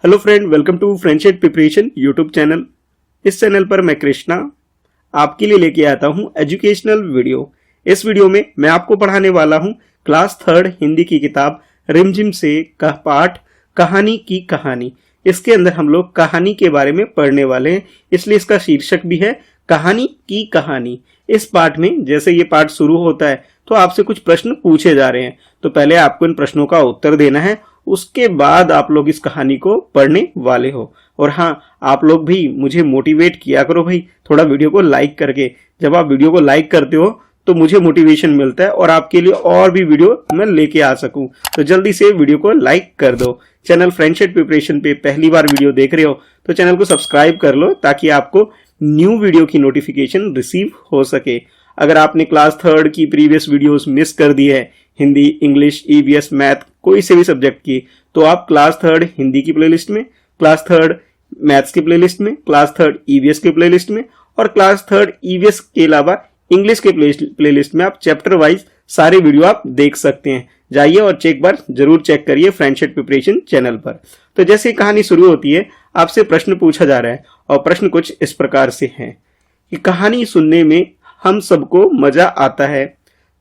Hello friend, welcome to friendship preparation YouTube channel. इस channel पर मैं कृष्णा आपके लिए लेके आता हूं एजुकेशनल वीडियो। इस वीडियो में मैं आपको पढ़ाने वाला हूं क्लास 3 हिंदी की किताब रिमझिम से का पाठ कहानी की कहानी। इसके अंदर हम लोग कहानी के बारे में पढ़ने वाले हैं, इसलिए इसका शीर्षक भी है कहानी की कहानी। इस पाठ में जैसे ये पाठ शुरू होता है तो आपसे कुछ प्रश्न पूछे जा रहे हैं, तो पहले आपको इन प्रश्नों का उत्तर देना है, उसके बाद आप लोग इस कहानी को पढ़ने वाले हो। और हाँ, आप लोग भी मुझे मोटिवेट किया करो भाई, थोड़ा वीडियो को लाइक करके। जब आप वीडियो को लाइक करते हो तो मुझे मोटिवेशन मिलता है और आपके लिए और भी वीडियो मैं लेके आ सकूं। तो जल्दी से वीडियो को लाइक कर दो। चैनल फ्रेंडशिप प्रिपरेशन पे पहली बार वीडियो देख रहे हो तो चैनल को सब्सक्राइब कर लो, ताकि आपको न्यू वीडियो की नोटिफिकेशन रिसीव हो सके। अगर आपने क्लास 3 की प्रीवियस वीडियोस मिस कर दी है, हिंदी, इंग्लिश, ईवीएस, मैथ, कोई से भी सब्जेक्ट की, तो आप क्लास 3 हिंदी की प्लेलिस्ट में, क्लास 3 मैथ्स की प्लेलिस्ट में, क्लास 3 ईवीएस की प्लेलिस्ट में और क्लास 3 ईवीएस के अलावा इंग्लिश के प्लेलिस्ट में आप चैप्टर वाइज सारे वीडियो आप देख सकते हैं। जाइए और एक बार जरूर चेक करिए फ्रेंडशिप प्रिपरेशन चैनल पर। तो जैसे कहानी शुरू होती है, आपसे प्रश्न पूछा जा रहा है और प्रश्न कुछ इस प्रकार से है कि कहानी सुनने में हम सबको मजा आता है,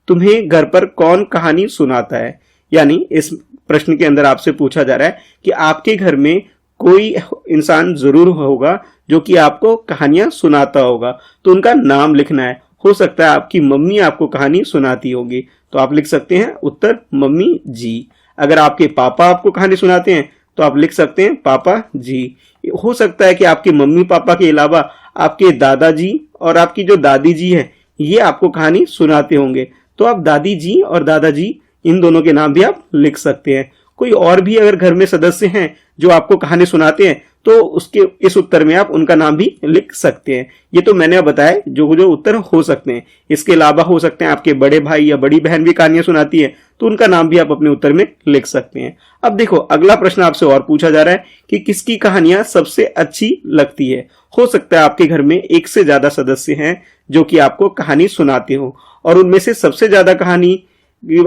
तुम्हें घर पर कौन कहानी सुनाता है। यानी इस प्रश्न के अंदर आपसे पूछा जा रहा है कि आपके घर में कोई इंसान जरूर होगा जो कि आपको कहानियां सुनाता होगा, तो उनका नाम लिखना है। हो सकता है आपकी मम्मी आपको कहानी सुनाती होगी, तो आप लिख सकते हैं उत्तर मम्मी जी। अगर आपके पापा आपको कहानी सुनाते हैं तो आप लिख सकते हैं पापा जी। हो सकता है कि आपके मम्मी पापा के अलावा आपके दादाजी और आपकी जो दादी जी है ये आपको कहानी सुनाते होंगे, तो आप दादी जी और दादाजी इन दोनों के नाम भी आप लिख सकते हैं। कोई और भी अगर घर में सदस्य हैं जो आपको कहानी सुनाते हैं तो उसके इस उत्तर में आप उनका नाम भी लिख सकते हैं। ये तो मैंने बताया जो जो उत्तर हो सकते हैं। इसके अलावा हो सकते हैं आपके बड़े भाई या बड़ी बहन भी कहानियां सुनाती है, तो उनका नाम भी आप अपने उत्तर में लिख सकते हैं। अब देखो, अगला प्रश्न आपसे और पूछा जा रहा है कि किसकी कहानियां सबसे अच्छी लगती है। हो सकता है आपके घर में एक से ज्यादा सदस्य हैं जो कि आपको कहानी सुनाते हो, और उनमें से सबसे ज्यादा कहानी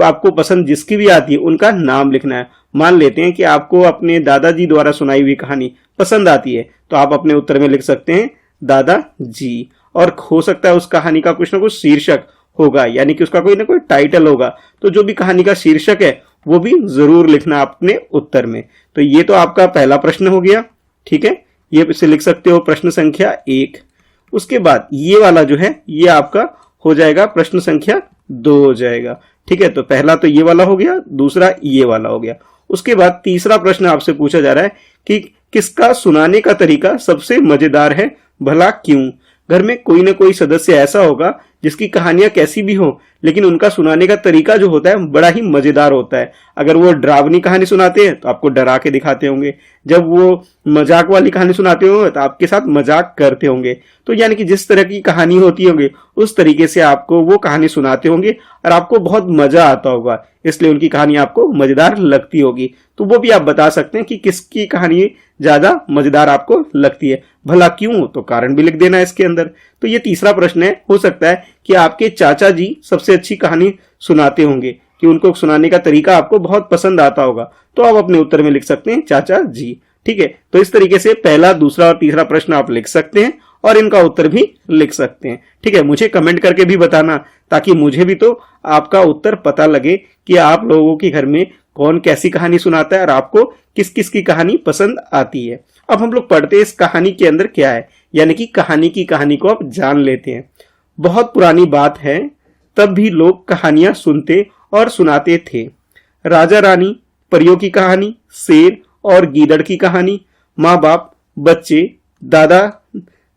आपको पसंद जिसकी भी आती है उनका नाम लिखना है। मान लेते हैं कि आपको अपने दादाजी द्वारा सुनाई हुई कहानी पसंद आती है, तो आप अपने उत्तर में लिख सकते हैं दादा जी। और हो सकता है उस कहानी का कुछ ना कुछ शीर्षक होगा, यानी कि उसका कोई ना कोई टाइटल होगा, तो जो भी कहानी का शीर्षक है वो भी जरूर लिखना अपने उत्तर में। तो ये तो आपका पहला प्रश्न हो गया, ठीक है, ये इसे लिख सकते हो प्रश्न संख्या 1। उसके बाद ये वाला जो है ये आपका हो जाएगा प्रश्न संख्या 2 हो जाएगा, ठीक है। तो पहला तो ये वाला हो गया, दूसरा ये वाला हो गया। उसके बाद तीसरा प्रश्न आपसे पूछा जा रहा है कि किसका सुनाने का तरीका सबसे मजेदार है, भला क्यों। घर में कोई ना कोई सदस्य ऐसा होगा जिसकी कहानियां कैसी भी हो, लेकिन उनका सुनाने का तरीका जो होता है बड़ा ही मजेदार होता है। अगर वो डरावनी कहानी सुनाते हैं तो आपको डरा के दिखाते होंगे, जब वो मजाक वाली कहानी सुनाते होंगे तो आपके साथ मजाक करते होंगे। तो यानी कि जिस तरह की कहानी होती होगी उस तरीके से आपको वो कहानी सुनाते होंगे और आपको बहुत मजा आता होगा, इसलिए उनकी कहानी आपको मजेदार लगती होगी। तो वो भी आप बता सकते हैं कि किसकी कहानी ज्यादा मजेदार आपको लगती है, भला क्यों, तो कारण भी लिख देना है इसके अंदर। तो ये तीसरा प्रश्न है। हो सकता है कि आपके चाचा जी सबसे अच्छी कहानी सुनाते होंगे, कि उनको सुनाने का तरीका आपको बहुत पसंद आता होगा, तो आप अपने उत्तर में लिख सकते हैं चाचा जी, ठीक है। तो इस तरीके से पहला, दूसरा और तीसरा प्रश्न आप लिख सकते हैं और इनका उत्तर भी लिख सकते हैं, ठीक है। मुझे कमेंट करके भी बताना, ताकि मुझे भी तो आपका उत्तर पता लगे कि आप लोगों के घर में कौन कैसी कहानी सुनाता है और आपको किस किस की कहानी पसंद आती है। अब हम लोग पढ़ते हैं इस कहानी के अंदर क्या है, यानी कि कहानी की कहानी को आप जान लेते हैं। बहुत पुरानी बात है, तब भी लोग कहानियां सुनते और सुनाते थे। राजा रानी, परियों की कहानी, शेर और गीदड़ की कहानी, माँ बाप, बच्चे, दादा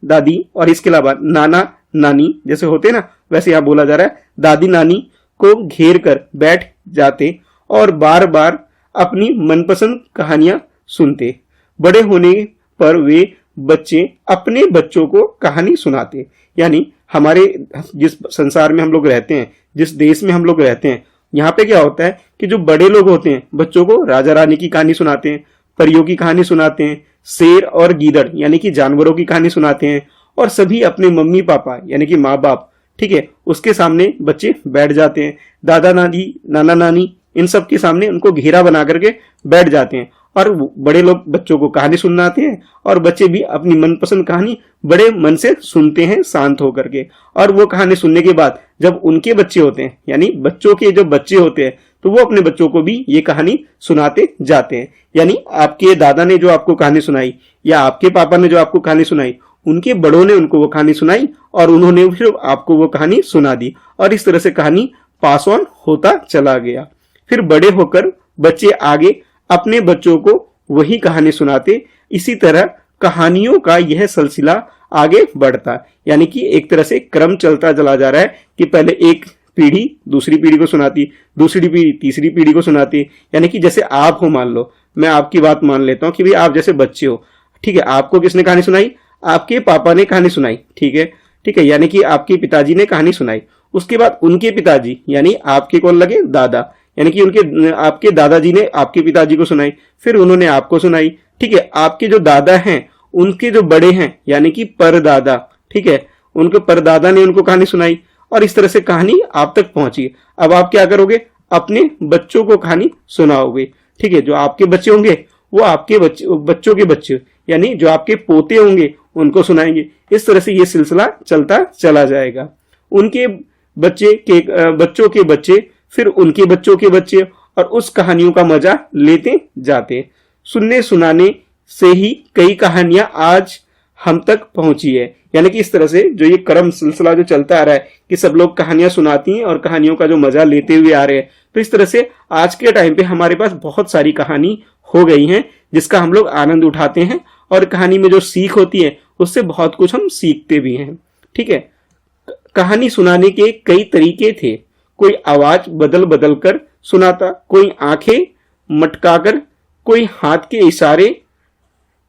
दादी और इसके अलावा नाना नानी जैसे होते ना, वैसे यहाँ बोला जा रहा है दादी नानी को घेर कर बैठ जाते और बार बार अपनी मनपसंद कहानियां सुनते। बड़े होने पर वे बच्चे अपने बच्चों को कहानी सुनाते। यानी हमारे जिस संसार में हम लोग रहते हैं, जिस देश में हम लोग रहते हैं, यहाँ पे क्या होता है कि जो बड़े लोग होते हैं बच्चों को राजा रानी की कहानी सुनाते हैं, परियों की कहानी सुनाते हैं, शेर और गीदड़ यानी कि जानवरों की कहानी सुनाते हैं, और सभी अपने मम्मी पापा यानी कि माँ बाप, ठीक है, उसके सामने बच्चे बैठ जाते हैं। दादा दादी, नाना नानी, इन सब के सामने उनको घेरा बना करके बैठ जाते हैं और बड़े लोग बच्चों को कहानी सुनाते हैं और बच्चे भी अपनी मनपसंद कहानी बड़े मन से सुनते हैं शांत होकर के। और वो कहानी सुनने के बाद जब उनके बच्चे होते हैं, यानी बच्चों के जब बच्चे होते हैं, तो वो अपने बच्चों को भी ये कहानी सुनाते जाते हैं। यानी आपके दादा ने जो आपको कहानी सुनाई या आपके पापा ने जो आपको कहानी सुनाई, उनके बड़ों ने उनको वो कहानी सुनाई और उन्होंने फिर आपको वो कहानी सुना दी, और इस तरह से कहानी पास ऑन होता चला गया। फिर बड़े होकर बच्चे आगे अपने बच्चों को वही कहानी सुनाते। इसी तरह कहानियों का यह सिलसिला आगे बढ़ता, यानी कि एक तरह से क्रम चलता चला जा रहा है कि पहले एक पीढ़ी दूसरी पीढ़ी को सुनाती, दूसरी पीढ़ी तीसरी पीढ़ी को सुनाती। यानी कि जैसे आप हो, मान लो मैं आपकी बात मान लेता हूं कि भाई आप जैसे बच्चे हो, ठीक है, आपको किसने कहानी सुनाई? आपके पापा ने कहानी सुनाई, ठीक है, ठीक है, यानी कि आपके पिताजी ने कहानी सुनाई। उसके बाद उनके पिताजी, यानी आपके कौन लगे? दादा, यानी कि उनके आपके दादाजी ने आपके पिताजी को सुनाई, फिर उन्होंने आपको सुनाई, ठीक है। आपके जो दादा हैं उनके जो बड़े हैं, यानी कि परदादा, ठीक है, उनके परदादा ने उनको कहानी सुनाई, और इस तरह से कहानी आप तक पहुंची। अब आप क्या करोगे? अपने बच्चों को कहानी सुनाओगे, ठीक है। जो आपके बच्चे होंगे वो आपके बच्चों के बच्चे, यानी जो आपके पोते होंगे उनको सुनाएंगे। इस तरह से ये सिलसिला चलता चला जाएगा। उनके बच्चे के बच्चों के बच्चे, फिर उनके बच्चों के बच्चे, और उस कहानियों का मजा लेते जाते। सुनने सुनाने से ही कई कहानियां आज हम तक पहुंची है। यानी कि इस तरह से जो ये क्रम सिलसिला जो चलता आ रहा है कि सब लोग कहानियां सुनाती हैं और कहानियों का जो मजा लेते हुए आ रहे हैं, तो इस तरह से आज के टाइम पे हमारे पास बहुत सारी कहानी हो गई हैं जिसका हम लोग आनंद उठाते हैं, और कहानी में जो सीख होती है उससे बहुत कुछ हम सीखते भी हैं, ठीक है। कहानी सुनाने के कई तरीके थे। कोई आवाज बदल बदल कर सुनाता, कोई आंखें मटकाकर, कोई हाथ के इशारे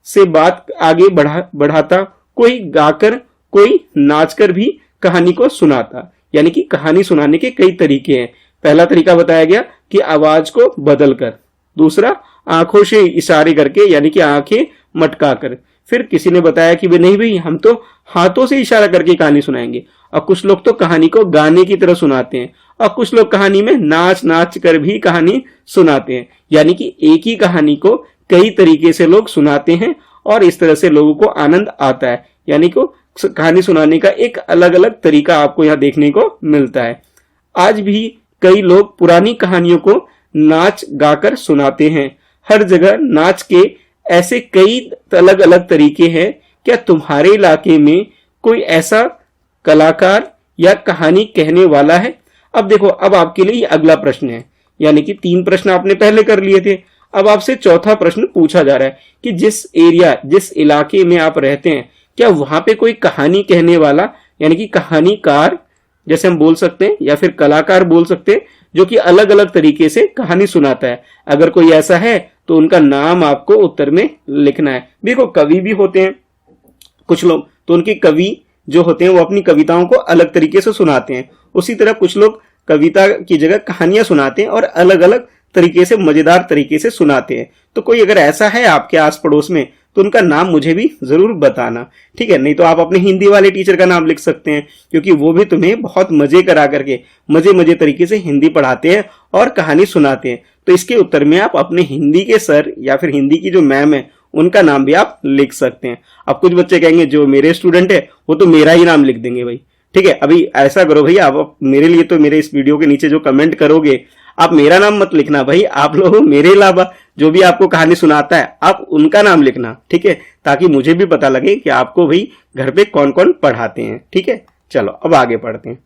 से बात आगे बढ़ाता, कोई गाकर, कोई नाचकर भी कहानी को सुनाता। यानी कि कहानी सुनाने के कई तरीके हैं। पहला तरीका बताया गया कि आवाज को बदलकर, दूसरा आंखों से इशारे करके, यानी कि आंखें मटकाकर, फिर किसी ने बताया कि नहीं भाई हम तो हाथों से इशारा करके कहानी सुनाएंगे, और कुछ लोग तो कहानी को गाने की तरह सुनाते हैं, और कुछ लोग कहानी में नाच नाच कर भी कहानी सुनाते हैं। यानी कि एक ही कहानी को कई तरीके से लोग सुनाते हैं और इस तरह से लोगों को आनंद आता है। यानी कि कहानी सुनाने का एक अलग अलग तरीका आपको यहाँ देखने को मिलता है। आज भी कई लोग पुरानी कहानियों को नाच गाकर सुनाते हैं। हर जगह नाच के ऐसे कई अलग अलग तरीके हैं। क्या तुम्हारे इलाके में कोई ऐसा कलाकार या कहानी कहने वाला है? अब देखो, अब आपके लिए अगला प्रश्न है, यानी कि 3 प्रश्न आपने पहले कर लिए थे, अब आपसे चौथा प्रश्न पूछा जा रहा है कि जिस एरिया, जिस इलाके में आप रहते हैं, क्या वहां पे कोई कहानी कहने वाला, यानी कि कहानीकार जैसे हम बोल सकते हैं, या फिर कलाकार बोल सकते हैं, जो कि अलग अलग तरीके से कहानी सुनाता है? अगर कोई ऐसा है तो उनका नाम आपको उत्तर में लिखना है। देखो, कवि भी होते हैं कुछ लोग, तो उनके कवि जो होते हैं वो अपनी कविताओं को अलग तरीके से सुनाते हैं। उसी तरह कुछ लोग कविता की जगह कहानियां सुनाते हैं और अलग अलग तरीके से, मजेदार तरीके से सुनाते हैं। तो कोई अगर ऐसा है आपके आस पड़ोस में तो उनका नाम मुझे भी जरूर बताना, ठीक है। नहीं तो आप अपने हिंदी वाले टीचर का नाम लिख सकते हैं, क्योंकि वो भी तुम्हें बहुत मजे करा करके मजे तरीके से हिंदी पढ़ाते हैं और कहानी सुनाते हैं। तो इसके उत्तर में आप अपने हिंदी के सर या फिर हिंदी की जो मैम है उनका नाम भी आप लिख सकते हैं। अब कुछ बच्चे कहेंगे जो मेरे स्टूडेंट है वो तो मेरा ही नाम लिख देंगे भाई, ठीक है। अभी ऐसा करो भैया, आप मेरे लिए तो मेरे इस वीडियो के नीचे जो कमेंट करोगे आप मेरा नाम मत लिखना भाई, आप लोग मेरे अलावा जो भी आपको कहानी सुनाता है आप उनका नाम लिखना, ठीक है, ताकि मुझे भी पता लगे कि आपको भाई घर पे कौन कौन पढ़ाते हैं, ठीक है। चलो अब आगे पढ़ते हैं।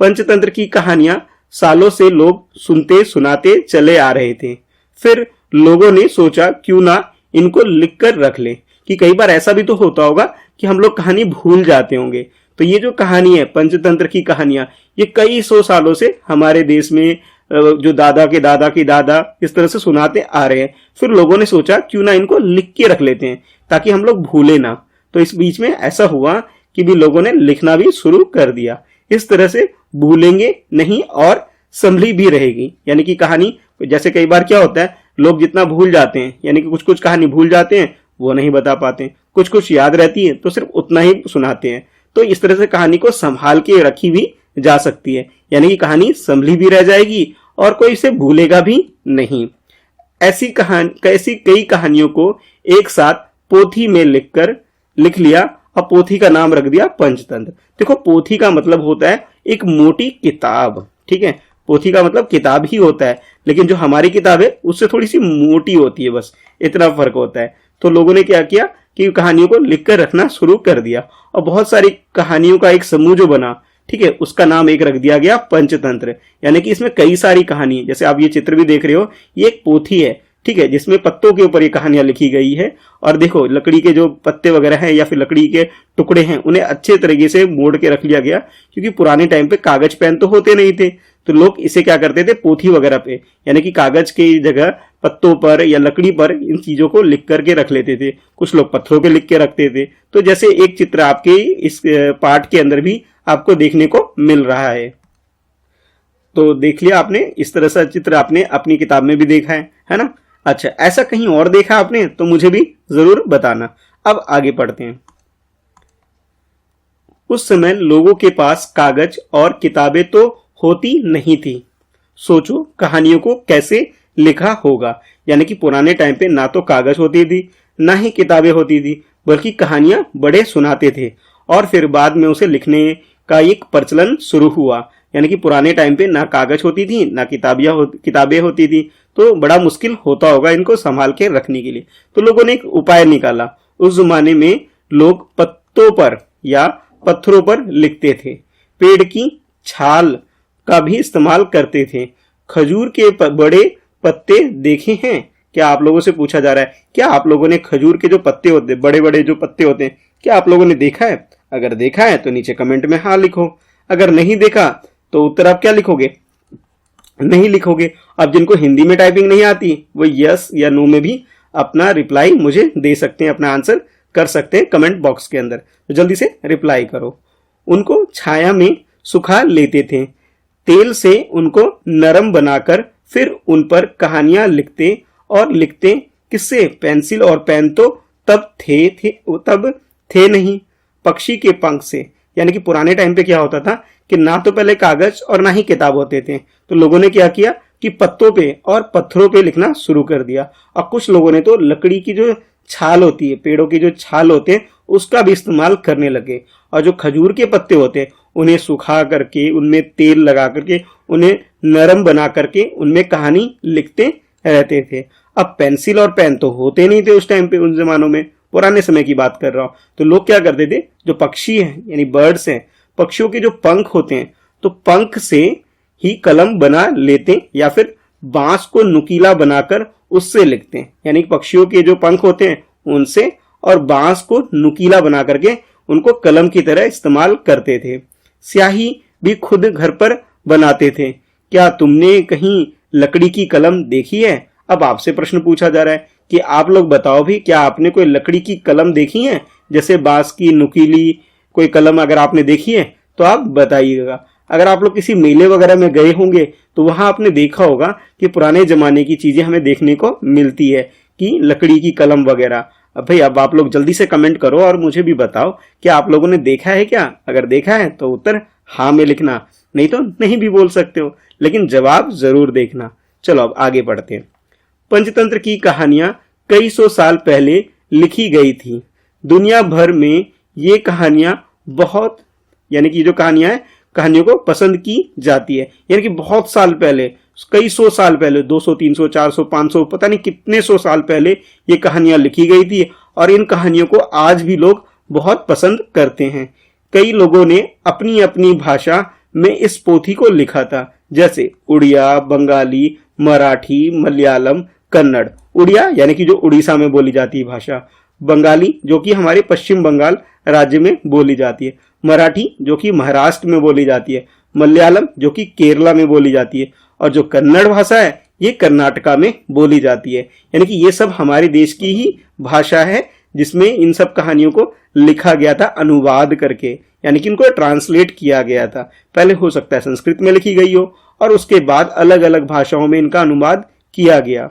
पंचतंत्र की कहानियां सालों से लोग सुनते सुनाते चले आ रहे थे। फिर लोगों ने सोचा क्यों ना इनको लिख कर रख ले, कि कई बार ऐसा भी तो होता होगा कि हम लोग कहानी भूल जाते होंगे। तो ये जो कहानी है पंचतंत्र की कहानियां, ये कई 100 सालों से हमारे देश में जो दादा के दादा की दादा इस तरह से सुनाते आ रहे हैं। फिर लोगों ने सोचा क्यों ना इनको लिख के रख लेते हैं ताकि हम लोग भूले ना। तो इस बीच में ऐसा हुआ कि भी लोगों ने लिखना भी शुरू कर दिया। इस तरह से भूलेंगे नहीं और संभली भी रहेगी। यानी कि कहानी, जैसे कई बार क्या होता है लोग जितना भूल जाते हैं, यानी कि कुछ कुछ कहानी भूल जाते हैं वो नहीं बता पाते, कुछ कुछ याद रहती है तो सिर्फ उतना ही सुनाते हैं। तो इस तरह से कहानी को संभाल के रखी भी जा सकती है, यानी कि कहानी संभली भी रह जाएगी और कोई इसे भूलेगा भी नहीं। ऐसी कई कहानियों को एक साथ पोथी में लिख लिया और पोथी का नाम रख दिया पंचतंत्र। देखो, पोथी का मतलब होता है एक मोटी किताब, ठीक है, पोथी का मतलब किताब ही होता है, लेकिन जो हमारी किताब है उससे थोड़ी सी मोटी होती है, बस इतना फर्क होता है। तो लोगों ने क्या किया कि कहानियों को लिखकर रखना शुरू कर दिया और बहुत सारी कहानियों का एक समूह जो बना, ठीक है, उसका नाम एक रख दिया गया पंचतंत्र। यानी कि इसमें कई सारी कहानी, जैसे आप ये चित्र भी देख रहे हो, ये एक पोथी है, ठीक है, जिसमें पत्तों के ऊपर ये कहानियां लिखी गई है। और देखो, लकड़ी के जो पत्ते वगैरह हैं या फिर लकड़ी के टुकड़े हैं, उन्हें अच्छे तरीके से मोड़ के रख लिया गया, क्योंकि पुराने टाइम पे कागज पेन तो होते नहीं थे, तो लोग इसे क्या करते थे, पोथी वगैरह पे, यानी कि कागज की जगह पत्तों पर या लकड़ी पर इन चीजों को लिख करके रख लेते थे। कुछ लोग पत्थरों पे लिख के रखते थे। तो जैसे एक चित्र आपके इस पाठ के अंदर भी आपको देखने को मिल रहा है। तो देख लिया आपने, इस तरह से चित्र आपने अपनी किताब में भी देखा है ना। अच्छा, ऐसा कहीं और देखा आपने तो मुझे भी जरूर बताना। अब आगे पढ़ते हैं। उस समय लोगों के पास कागज और किताबें तो होती नहीं थी, सोचो कहानियों को कैसे लिखा होगा। यानी कि पुराने टाइम पे ना तो कागज होती थी, ना ही किताबें होती थी, बल्कि कहानियां बड़े सुनाते थे और फिर बाद में उसे लिखने का एक प्रचलन शुरू हुआ। यानी कि पुराने टाइम पे ना कागज होती थी, ना किताबें होती थी, तो बड़ा मुश्किल होता होगा इनको संभाल के रखने के लिए। तो लोगों ने एक उपाय निकाला। उस जमाने में लोग पत्तों पर या पत्थरों पर लिखते थे, पेड़ की छाल का भी इस्तेमाल करते थे। खजूर के बड़े पत्ते देखे हैं? क्या आप लोगों से पूछा जा रहा है, क्या आप लोगों ने खजूर के जो पत्ते होते हैं, बड़े बड़े जो पत्ते होते हैं, क्या आप लोगों ने देखा है? अगर देखा है तो नीचे कमेंट में हाँ लिखो। अगर नहीं देखा तो उत्तर आप क्या लिखोगे? नहीं लिखोगे। अब जिनको हिंदी में टाइपिंग नहीं आती वो यस या नो में भी अपना रिप्लाई मुझे दे सकते हैं, अपना आंसर कर सकते हैं कमेंट बॉक्स के अंदर। तो जल्दी से रिप्लाई करो। उनको छाया में सुखा लेते थे, तेल से उनको नरम बनाकर फिर उन पर कहानियां लिखते और लिखते किससे? पेंसिल और पेन तो तब थे नहीं, पक्षी के पंख से। यानी कि पुराने टाइम पे क्या होता था कि ना तो पहले कागज और ना ही किताब होते थे, तो लोगों ने क्या किया कि पत्तों पे और पत्थरों पे लिखना शुरू कर दिया। और कुछ लोगों ने तो लकड़ी की जो छाल होती है, पेड़ों की जो छाल होते हैं, उसका भी इस्तेमाल करने लगे। और जो खजूर के पत्ते होते हैं उन्हें सुखा करके, उनमें तेल लगा करके, उन्हें नरम बना करके उनमें कहानी लिखते रहते थे। अब पेंसिल और पेन तो होते नहीं थे उस टाइम पे, उन जमानों में, पुराने समय की बात कर रहा हूं। तो लोग क्या करते थे, जो पक्षी हैं यानी बर्ड्स हैं, पक्षियों के जो पंख होते हैं, तो पंख से ही कलम बना लेते या फिर बांस को नुकीला बनाकर उससे लिखते हैं। यानी पक्षियों के जो पंख होते हैं उनसे और बांस को नुकीला बना करके उनको कलम की तरह इस्तेमाल करते थे। स्याही भी खुद घर पर बनाते थे। क्या तुमने कहीं लकड़ी की कलम देखी है? अब आपसे प्रश्न पूछा जा रहा है कि आप लोग बताओ भी, क्या आपने कोई लकड़ी की कलम देखी है? जैसे बांस की नुकीली कोई कलम अगर आपने देखी है तो आप बताइएगा। अगर आप लोग किसी मेले वगैरह में गए होंगे तो वहां आपने देखा होगा कि पुराने जमाने की चीजें हमें देखने को मिलती है, कि लकड़ी की कलम वगैरह। अब भाई, अब आप लोग जल्दी से कमेंट करो और मुझे भी बताओ कि आप लोगों ने देखा है क्या। अगर देखा है तो उत्तर हाँ में लिखना, नहीं तो नहीं भी बोल सकते हो, लेकिन जवाब जरूर देखना। चलो अब आगे बढ़ते हैं। पंचतंत्र की कहानियां कई सौ साल पहले लिखी गई थी। दुनिया भर में ये कहानियां बहुत, यानी कि जो कहानियां हैं, कहानियों को पसंद की जाती है। यानी कि बहुत साल पहले, कई सौ साल पहले, 200, 300, 400, 500, पता नहीं कितने सौ साल पहले ये कहानियां लिखी गई थी और इन कहानियों को आज भी लोग बहुत पसंद करते हैं। कई लोगों ने अपनी अपनी भाषा में इस पोथी को लिखा था, जैसे उड़िया, बंगाली, मराठी, मलयालम, कन्नड़। उड़िया यानी कि जो उड़ीसा में बोली जाती है भाषा, बंगाली जो कि हमारे पश्चिम बंगाल राज्य में बोली जाती है, मराठी जो कि महाराष्ट्र में बोली जाती है, मलयालम जो कि केरला में बोली जाती है, और जो कन्नड़ भाषा है ये कर्नाटका में बोली जाती है। यानी कि ये सब हमारे देश की ही भाषा है, जिसमें इन सब कहानियों को लिखा गया था अनुवाद करके, यानी कि इनको ट्रांसलेट किया गया था। पहले हो सकता है संस्कृत में लिखी गई हो और उसके बाद अलग अलग भाषाओं में इनका अनुवाद किया गया।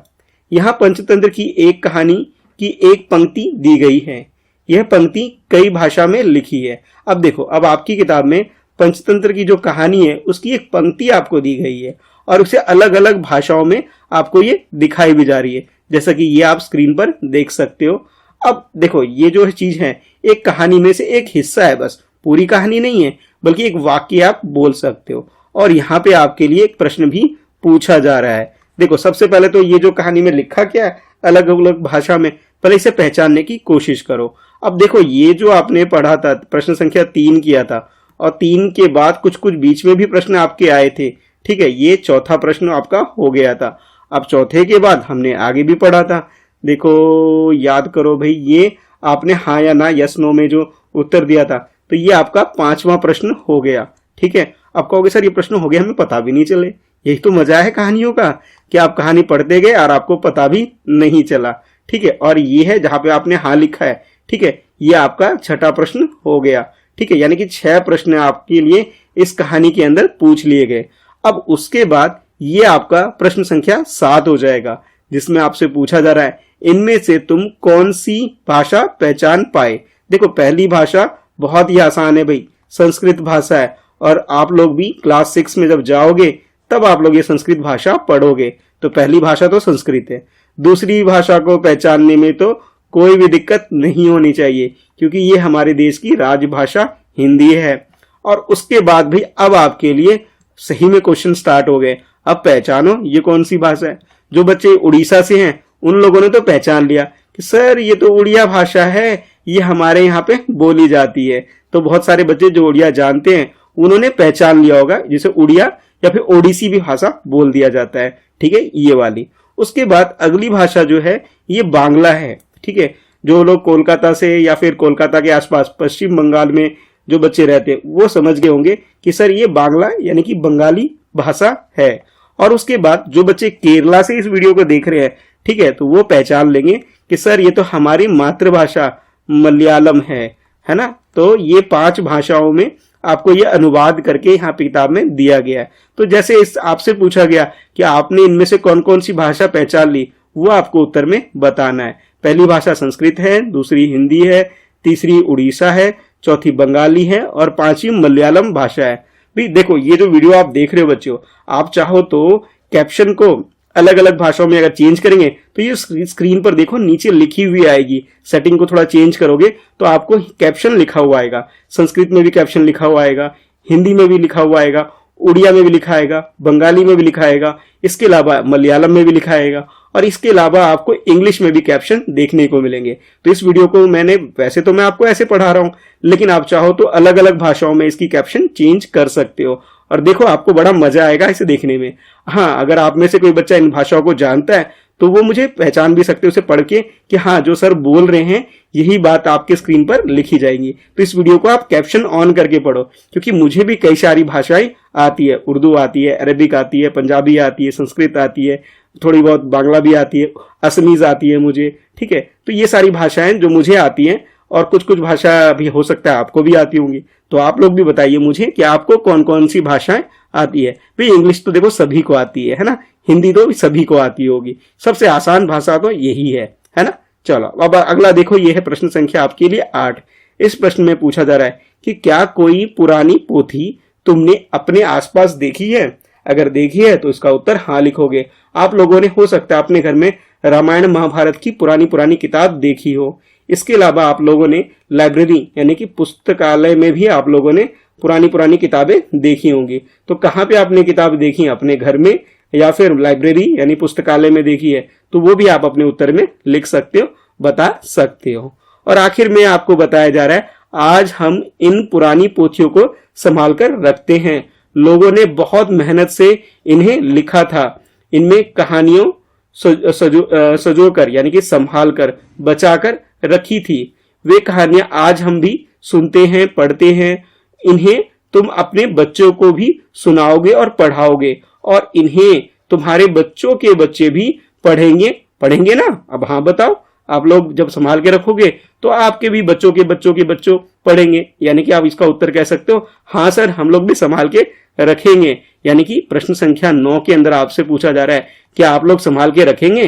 यहाँ पंचतंत्र की एक कहानी की एक पंक्ति दी गई है। यह पंक्ति कई भाषा में लिखी है। अब देखो, अब आपकी किताब में पंचतंत्र की जो कहानी है उसकी एक पंक्ति आपको दी गई है और उसे अलग अलग भाषाओं में आपको ये दिखाई भी जा रही है, जैसा कि ये आप स्क्रीन पर देख सकते हो। अब देखो ये जो चीज है एक कहानी में से एक हिस्सा है, बस पूरी कहानी नहीं है, बल्कि एक वाक्य आप बोल सकते हो। और यहाँ पे आपके लिए एक प्रश्न भी पूछा जा रहा है। देखो सबसे पहले तो ये जो कहानी में लिखा क्या है अलग अलग भाषा में, पहले इसे पहचानने की कोशिश करो। अब देखो ये जो आपने पढ़ा था प्रश्न संख्या 3 किया था, और 3 के बाद कुछ कुछ बीच में भी प्रश्न आपके आए थे, ठीक है, ये चौथा प्रश्न आपका हो गया था। अब चौथे के बाद हमने आगे भी पढ़ा था, देखो याद करो भाई, ये आपने हाँ या ना यस नो में जो उत्तर दिया था, तो ये आपका 5वां प्रश्न हो गया। ठीक है, अब कहोगे सर ये प्रश्न हो गया हमें पता भी नहीं चले, यही तो मजा है कहानियों का कि आप कहानी पढ़ते गए और आपको पता भी नहीं चला। ठीक है, और ये है जहां पे आपने हाँ लिखा है, ठीक है, ये आपका छठा प्रश्न हो गया। ठीक है, यानी कि 6 प्रश्न आपके लिए इस कहानी के अंदर पूछ लिए गए। अब उसके बाद ये आपका प्रश्न संख्या 7 हो जाएगा, जिसमें आपसे पूछा जा रहा है इनमें से तुम कौन सी भाषा पहचान पाए। देखो पहली भाषा बहुत ही आसान है भाई, संस्कृत भाषा है, और आप लोग भी क्लास 6 में जब जाओगे तब आप लोग ये संस्कृत भाषा पढ़ोगे, तो पहली भाषा तो संस्कृत है। दूसरी भाषा को पहचानने में तो कोई भी दिक्कत नहीं होनी चाहिए, क्योंकि ये हमारे देश की राजभाषा हिंदी है। और उसके बाद भी अब आपके लिए सही में क्वेश्चन स्टार्ट हो गए। अब पहचानो ये कौन सी भाषा है। जो बच्चे उड़ीसा से हैं उन लोगों ने तो पहचान लिया कि सर ये तो उड़िया भाषा है, ये हमारे यहाँ पे बोली जाती है। तो बहुत सारे बच्चे जो उड़िया जानते हैं उन्होंने पहचान लिया होगा, जिसे उड़िया या फिर ओडिसी भी भाषा बोल दिया जाता है। ठीक है, ये वाली। उसके बाद अगली भाषा जो है ये बांग्ला है। ठीक है, जो लोग कोलकाता से या फिर कोलकाता के आसपास पश्चिम बंगाल में जो बच्चे रहते हैं वो समझ गए होंगे कि सर ये बांग्ला यानी कि बंगाली भाषा है। और उसके बाद जो बच्चे केरला से इस वीडियो को देख रहे हैं, ठीक है, तो वो पहचान लेंगे कि सर ये तो हमारी मातृभाषा मलयालम है ना। तो ये 5 भाषाओं में आपको ये अनुवाद करके यहाँ पे किताब में दिया गया है। तो जैसे इस आपसे पूछा गया कि आपने इनमें से कौन कौन सी भाषा पहचान ली, वो आपको उत्तर में बताना है। पहली भाषा संस्कृत है, दूसरी हिंदी है, तीसरी उड़ीसा है, चौथी बंगाली है और 5वीं मलयालम भाषा है। भी देखो ये जो वीडियो आप देख रहे हो बच्चों, आप चाहो तो कैप्शन को अलग अलग भाषाओं में अगर चेंज करेंगे तो ये स्क्रीन पर देखो नीचे लिखी हुई आएगी। सेटिंग को थोड़ा चेंज करोगे तो आपको कैप्शन लिखा हुआ आएगा। संस्कृत में भी कैप्शन लिखा हुआ आएगा, हिंदी में भी लिखा हुआ आएगा, उड़िया में भी लिखा आएगा, बंगाली में भी लिखा आएगा, इसके अलावा मलयालम में भी लिखा आएगा, और इसके अलावा आपको इंग्लिश में भी कैप्शन देखने को मिलेंगे। तो इस वीडियो को मैंने वैसे तो मैं आपको ऐसे पढ़ा रहा हूं, लेकिन आप चाहो तो अलग अलग भाषाओं में इसकी कैप्शन चेंज कर सकते हो। और देखो आपको बड़ा मजा आएगा इसे देखने में। हाँ, अगर आप में से कोई बच्चा इन भाषाओं को जानता है तो वो मुझे पहचान भी सकते हो उसे पढ़ के कि हाँ जो सर बोल रहे हैं यही बात आपके स्क्रीन पर लिखी जाएगी। तो इस वीडियो को आप कैप्शन ऑन करके पढ़ो, क्योंकि मुझे भी कई सारी भाषाएं आती है। उर्दू आती है, अरबिक आती है, पंजाबी आती है, संस्कृत आती है, थोड़ी बहुत बांग्ला भी आती है, असमीज आती है मुझे। ठीक है, तो ये सारी भाषाएं जो मुझे आती हैं, और कुछ कुछ भाषा भी हो सकता है आपको भी आती होंगी। तो आप लोग भी बताइए मुझे कि आपको कौन कौन सी भाषाएं आती है। भाई इंग्लिश तो देखो सभी को आती है ना, हिंदी तो सभी को आती होगी, सबसे आसान भाषा तो यही है ना। चलो अब अगला देखो, ये है प्रश्न संख्या आपके लिए 8। इस प्रश्न में पूछा जा रहा है कि क्या कोई पुरानी पोथी तुमने अपने आसपास देखी है। अगर देखी है तो इसका उत्तर हाँ लिखोगे। आप लोगों ने हो सकता है अपने घर में रामायण महाभारत की पुरानी किताब देखी हो। इसके अलावा आप लोगों ने लाइब्रेरी यानी कि पुस्तकालय में भी आप लोगों ने पुरानी किताबें देखी होंगी। तो कहाँ पे आपने किताब देखी, अपने घर में या फिर लाइब्रेरी यानी पुस्तकालय में देखी है, तो वो भी आप अपने उत्तर में लिख सकते हो, बता सकते हो। और आखिर में आपको बताया जा रहा है आज हम इन पुरानी पोथियों को संभाल कर रखते हैं। लोगों ने बहुत मेहनत से इन्हें लिखा था। इनमें कहानियों सजोकर यानी कि संभाल कर बचा कर रखी थी। वे कहानियां आज हम भी सुनते हैं, पढ़ते हैं। इन्हें तुम अपने बच्चों को भी सुनाओगे और पढ़ाओगे, और इन्हें तुम्हारे बच्चों के बच्चे भी पढ़ेंगे ना। अब हाँ बताओ, आप लोग जब संभाल के रखोगे तो आपके भी बच्चों के बच्चों के बच्चों पढ़ेंगे। यानी कि आप इसका उत्तर कह सकते हो हाँ सर हम लोग भी संभाल के रखेंगे। यानी कि प्रश्न संख्या 9 के अंदर आपसे पूछा जा रहा है कि आप लोग संभाल के रखेंगे,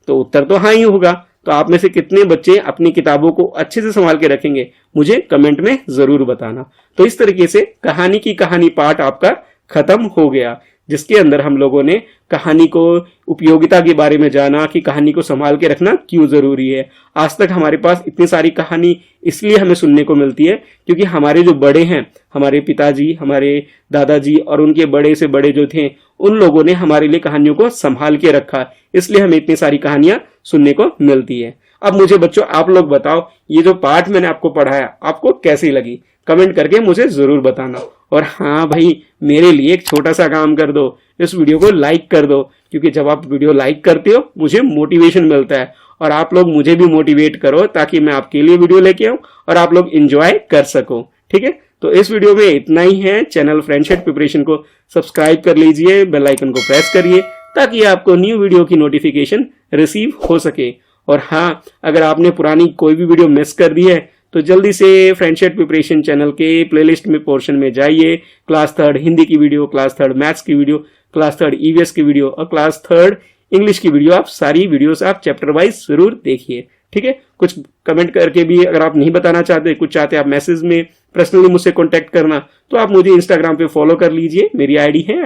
तो उत्तर तो हाँ ही होगा। तो आप में से कितने बच्चे अपनी किताबों को अच्छे से संभाल के रखेंगे, मुझे कमेंट में जरूर बताना। तो इस तरीके से कहानी की कहानी पार्ट आपका खत्म हो गया। जिसके अंदर हम लोगों ने कहानी को उपयोगिता के बारे में जाना कि कहानी को संभाल के रखना क्यों जरूरी है। आज तक हमारे पास इतनी सारी कहानी इसलिए हमें सुनने को मिलती है क्योंकि हमारे जो बड़े हैं, हमारे पिताजी, हमारे दादाजी और उनके बड़े से बड़े जो थे, उन लोगों ने हमारे लिए कहानियों को संभाल के रखा, इसलिए हमें इतनी सारी कहानियां सुनने को मिलती है। अब मुझे बच्चों आप लोग बताओ, ये जो पाठ मैंने आपको पढ़ाया आपको कैसी लगी, कमेंट करके मुझे जरूर बताना। और हाँ भाई, मेरे लिए एक छोटा सा काम कर दो, इस वीडियो को लाइक कर दो, क्योंकि जब आप वीडियो लाइक करते हो मुझे मोटिवेशन मिलता है और आप लोग मुझे भी मोटिवेट करो ताकि मैं आपके लिए वीडियो लेके आऊं और आप लोग एंजॉय कर सको। ठीक है, तो इस वीडियो में इतना ही है। चैनल फ्रेंडशिप प्रिपरेशन को सब्सक्राइब कर लीजिए, बेल आइकन को प्रेस करिए ताकि आपको न्यू वीडियो की नोटिफिकेशन रिसीव हो सके। और हाँ, अगर आपने पुरानी कोई भी वीडियो मिस कर दी है तो जल्दी से फ्रेंडशिप प्रिपरेशन चैनल के प्लेलिस्ट में पोर्शन में जाइए। क्लास 3 हिंदी की वीडियो, क्लास 3 मैथ्स की वीडियो, क्लास 3 ईवीएस की वीडियो और क्लास 3 इंग्लिश की वीडियो, आप सारी वीडियोस आप चैप्टर वाइज जरूर देखिए। ठीक है, कुछ कमेंट करके भी अगर आप नहीं बताना चाहते, कुछ चाहते आप मैसेज में पर्सनली मुझसे कॉन्टेक्ट करना, तो आप मुझे इंस्टाग्राम पे फॉलो कर लीजिए। मेरी आईडी है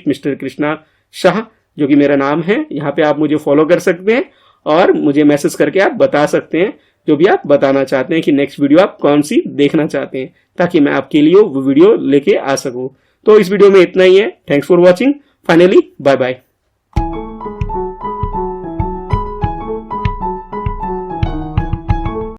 @Mr. Krishna Shah, जो कि मेरा नाम है। यहाँ पे आप मुझे फॉलो कर सकते हैं और मुझे मैसेज करके आप बता सकते हैं जो भी आप बताना चाहते हैं कि नेक्स्ट वीडियो आप कौन सी देखना चाहते हैं, ताकि मैं आपके लिए वो वीडियो लेके आ सकूं। तो इस वीडियो में इतना ही है। Thanks for watching. Finally bye bye.